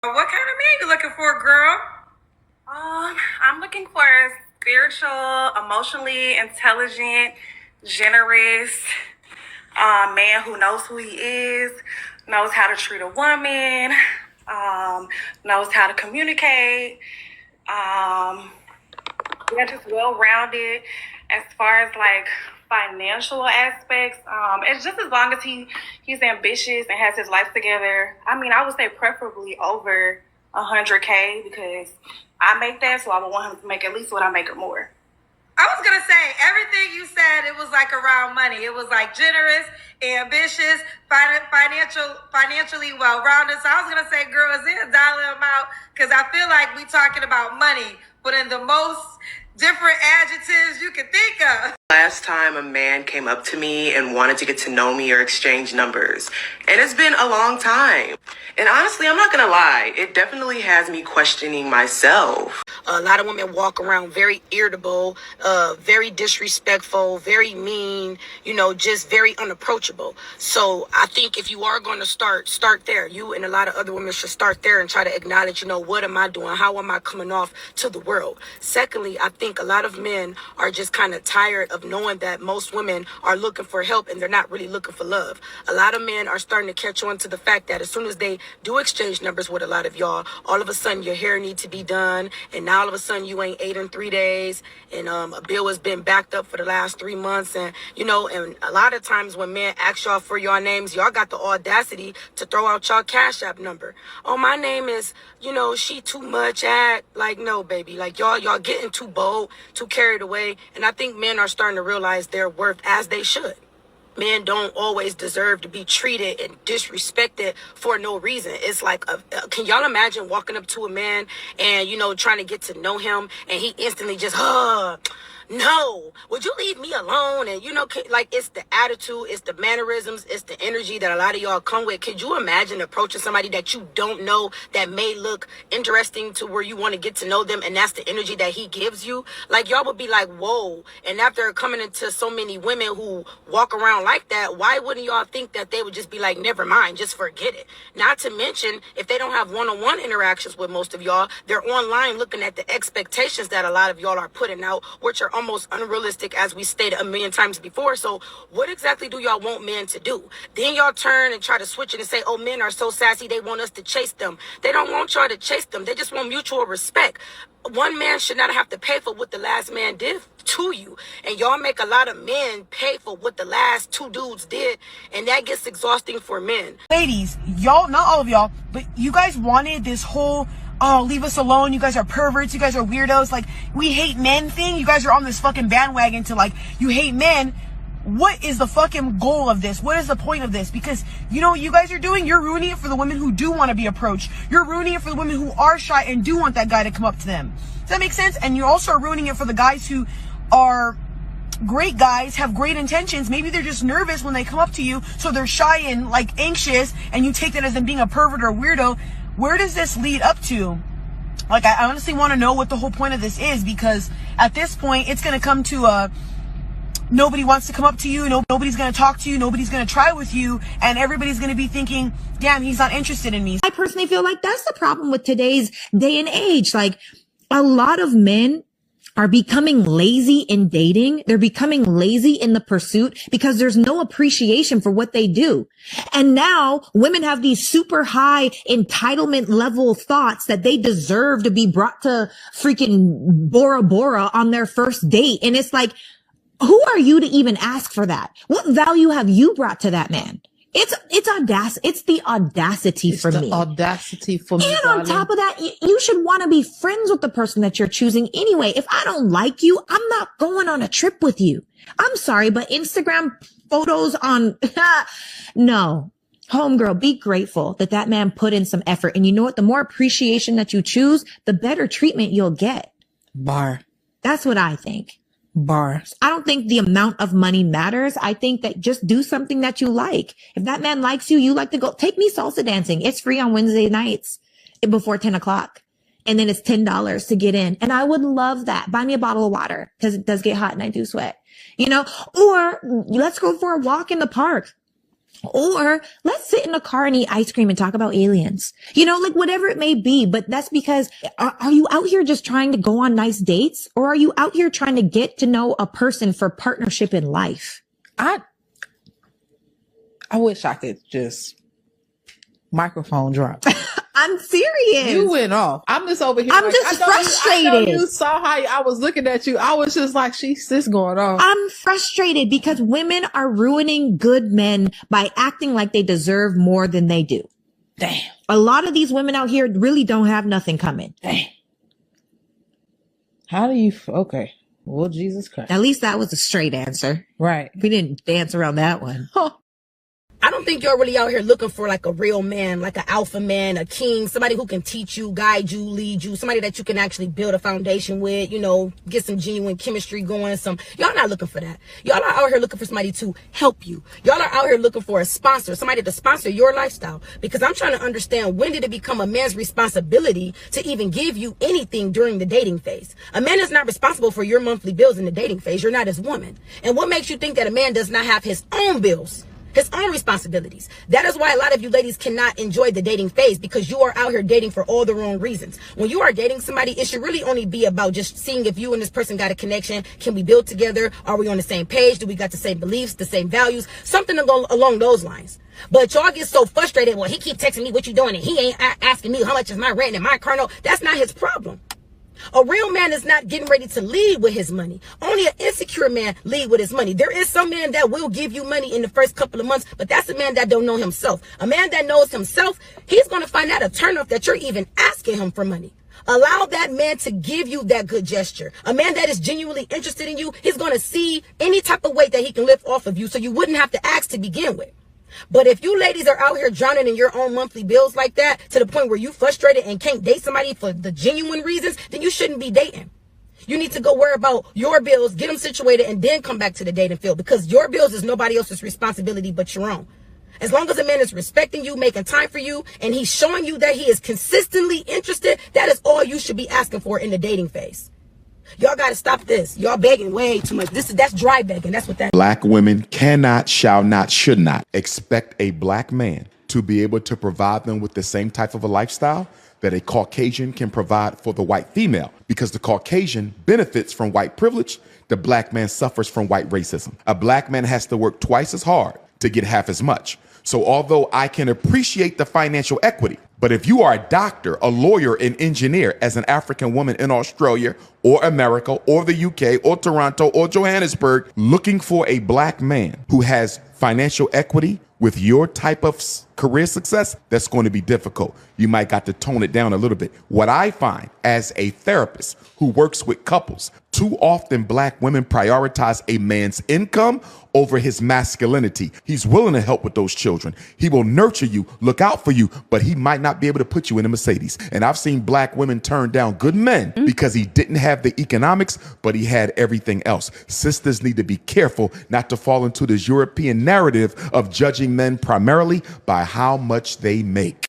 What kind of man you looking for, girl? I'm looking for a spiritual, emotionally intelligent, generous man who knows who he is, knows how to treat a woman, knows how to communicate. Yeah, just well rounded as far as like financial aspects. It's just as long as he's ambitious and has his life together. I mean, I would say preferably over 100K because I make that, so I would want him to make at least what I make or more. I was gonna say everything you said. It was like around money. It was like generous, ambitious, financially well-rounded. So I was gonna say, girl, is it a dollar amount? Because I feel like we talking about money, but in the most different adjectives you can think of. Last time a man came up to me and wanted to get to know me or exchange numbers. And it's been a long time. And honestly, I'm not gonna lie, it definitely has me questioning myself. A lot of women walk around very irritable, very disrespectful, very mean, just very unapproachable. So I think if you are going to start there. You and a lot of other women should start there and try to acknowledge, what am I doing? How am I coming off to the world? Secondly, I think a lot of men are just kind of tired of knowing that most women are looking for help and they're not really looking for love. A lot of men are starting to catch on to the fact that as soon as they do exchange numbers with a lot of y'all, all of a sudden your hair needs to be done, and now all of a sudden you ain't ate in 3 days, and a bill has been backed up for the last 3 months, and and a lot of times when men ask y'all for your names, y'all got the audacity to throw out y'all Cash App number. Oh, my name is, she too much at, like, no, baby, like y'all getting too bold, too carried away, and I think men are starting to realize their worth, as they should. Men don't always deserve to be treated and disrespected for no reason. It's like, can y'all imagine walking up to a man and, trying to get to know him, and he instantly just, no, would you leave me alone? And, like, it's the attitude, it's the mannerisms, it's the energy that a lot of y'all come with. Could you imagine approaching somebody that you don't know that may look interesting to where you want to get to know them, and that's the energy that he gives you? Like, y'all would be like, whoa. And after coming into so many women who walk around like that, why wouldn't y'all think that they would just be like, never mind, just forget it? Not to mention, if they don't have one-on-one interactions with most of y'all, they're online looking at the expectations that a lot of y'all are putting out, which are almost unrealistic, as we stated a million times before. So what exactly do y'all want men to do? Then y'all turn and try to switch it and say, oh, men are so sassy, they want us to chase them. They don't want y'all to chase them. They just want mutual respect. One man should not have to pay for what the last man did to you. And y'all make a lot of men pay for what the last two dudes did. And that gets exhausting for men. Ladies, y'all, not all of y'all, but you guys wanted this whole, oh, leave us alone, you guys are perverts, you guys are weirdos, like, we hate men thing. You guys are on this fucking bandwagon to, like, you hate men. What is the fucking goal of this? What is the point of this? Because, what you guys are doing? You're ruining it for the women who do want to be approached. You're ruining it for the women who are shy and do want that guy to come up to them. Does that make sense? And you also are ruining it for the guys who are great guys, have great intentions. Maybe they're just nervous when they come up to you, so they're shy and, like, anxious, and you take that as them being a pervert or a weirdo. Where does this lead up to? Like, I honestly want to know what the whole point of this is, because at this point, it's going to come to nobody wants to come up to you, nobody's going to talk to you, nobody's going to try with you, and everybody's going to be thinking, damn, he's not interested in me. I personally feel like that's the problem with today's day and age. Like, a lot of men are becoming lazy in dating. They're becoming lazy in the pursuit because there's no appreciation for what they do. And now women have these super high entitlement level thoughts that they deserve to be brought to freaking Bora Bora on their first date. And it's like, who are you to even ask for that? What value have you brought to that man? It's audacity. It's the audacity for me. Audacity for me. And on top of that, you should want to be friends with the person that you're choosing anyway. If I don't like you, I'm not going on a trip with you. I'm sorry, but Instagram photos on, no. Homegirl, be grateful that that man put in some effort. And you know what? The more appreciation that you choose, the better treatment you'll get. Bar. That's what I think. Bars. I don't think the amount of money matters. I think that just do something that you like. If that man likes you, you like to go, take me salsa dancing. It's free on Wednesday nights before 10 o'clock. And then it's $10 to get in. And I would love that. Buy me a bottle of water because it does get hot and I do sweat, or let's go for a walk in the park. Or let's sit in a car and eat ice cream and talk about aliens. You know, like whatever it may be. But that's because are you out here just trying to go on nice dates? Or are you out here trying to get to know a person for partnership in life? I wish I could just microphone drop. I'm serious. You went off. I'm just over here. I'm like, just I know frustrated. you saw how I was looking at you. I was just like, she's just going off. I'm frustrated because women are ruining good men by acting like they deserve more than they do. Damn. A lot of these women out here really don't have nothing coming. Damn. How do you, okay. Well, Jesus Christ. At least that was a straight answer. Right. We didn't dance around that one. I don't think you're really out here looking for like a real man, like an alpha man, a king, somebody who can teach you, guide you, lead you, somebody that you can actually build a foundation with, you know, get some genuine chemistry going. Y'all not looking for that. Y'all are out here looking for somebody to help you. Y'all are out here looking for a sponsor, somebody to sponsor your lifestyle. Because I'm trying to understand, when did it become a man's responsibility to even give you anything during the dating phase? A man is not responsible for your monthly bills in the dating phase. You're not his woman. And what makes you think that a man does not have his own bills? His own responsibilities. That is why a lot of you ladies cannot enjoy the dating phase, because you are out here dating for all the wrong reasons. When you are dating somebody, it should really only be about just seeing if you and this person got a connection. Can we build together? Are we on the same page? Do we got the same beliefs, the same values? Something along those lines. But y'all get so frustrated. Well, he keep texting me what you doing, and he ain't asking me how much is my rent and my car note. That's not his problem. A real man is not getting ready to lead with his money. Only an insecure man lead with his money. There is some man that will give you money in the first couple of months, but that's a man that don't know himself. A man that knows himself, he's going to find out a turnoff that you're even asking him for money. Allow that man to give you that good gesture. A man that is genuinely interested in you, he's going to see any type of weight that he can lift off of you, so you wouldn't have to ask to begin with. But if you ladies are out here drowning in your own monthly bills like that, to the point where you frustrated and can't date somebody for the genuine reasons, then you shouldn't be dating. You need to go worry about your bills, get them situated, and then come back to the dating field, because your bills is nobody else's responsibility but your own. As long as a man is respecting you, making time for you, and he's showing you that he is consistently interested, that is all you should be asking for in the dating phase. Y'all got to stop this. Y'all begging way too much. That's dry begging. That's what that is. Black women cannot, shall not, should not expect a black man to be able to provide them with the same type of a lifestyle that a Caucasian can provide for the white female, because the Caucasian benefits from white privilege. The black man suffers from white racism. A black man has to work twice as hard to get half as much. So although I can appreciate the financial equity, but if you are a doctor, a lawyer, an engineer as an African woman in Australia or America or the UK or Toronto or Johannesburg, looking for a black man who has financial equity with your type of career success, that's going to be difficult. You might got to tone it down a little bit. What I find as a therapist who works with couples, too often black women prioritize a man's income over his masculinity. He's willing to help with those children. He will nurture you, look out for you, but he might not be able to put you in a Mercedes. And I've seen black women turn down good men because he didn't have the economics, but he had everything else. Sisters need to be careful not to fall into this European narrative of judging men primarily by how much they make.